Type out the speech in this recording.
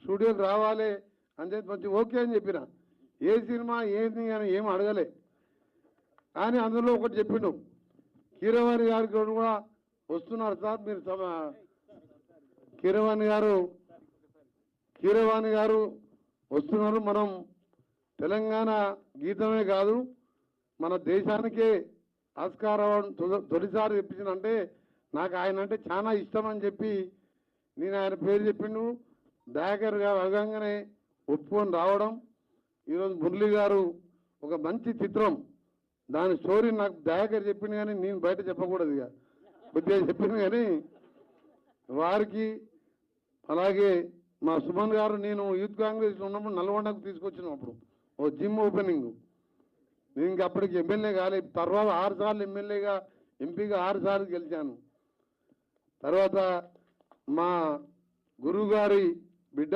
స్టూడియోకి రావాలి అని చెప్పి మంచి ఓకే అని చెప్పిన. ఏ సినిమా ఏంది అని ఏం అడగలే. కానీ అందులో ఒకటి చెప్పిండు, కీరవాణి గారికి కూడా వస్తున్నారు సార్ మీరు కీరవాణి గారు వస్తున్నారు. మనం తెలంగాణ గీతమే కాదు మన దేశానికే ఆస్కార్ అవార్డు తొలిసారి ఇప్పించినంటే నాకు ఆయన అంటే చాలా ఇష్టం అని చెప్పి నేను ఆయన పేరు చెప్పిండు. దయాకర్ గారు అడగంగానే ఒప్పుకొని రావడం. ఈరోజు మురళి గారు ఒక మంచి చిత్రం, దాని స్టోరీ నాకు దయాకర్ చెప్పింది కానీ నేను బయట చెప్పకూడదు, ఇక కొద్దిగా చెప్పింది కానీ వారికి. అలాగే మా సుమన్ గారు, నేను యూత్ కాంగ్రెస్ ఉన్నప్పుడు నల్గొండకు తీసుకొచ్చినప్పుడు ఓ జిమ్ ఓపెనింగ్, నేను ఇంక అప్పటికి ఎమ్మెల్యే కాలేదు. తర్వాత 6 సార్లు ఎమ్మెల్యేగా, ఎంపీగా 6 సార్లు గెలిచాను. తర్వాత మా గురువు గారి బిడ్డ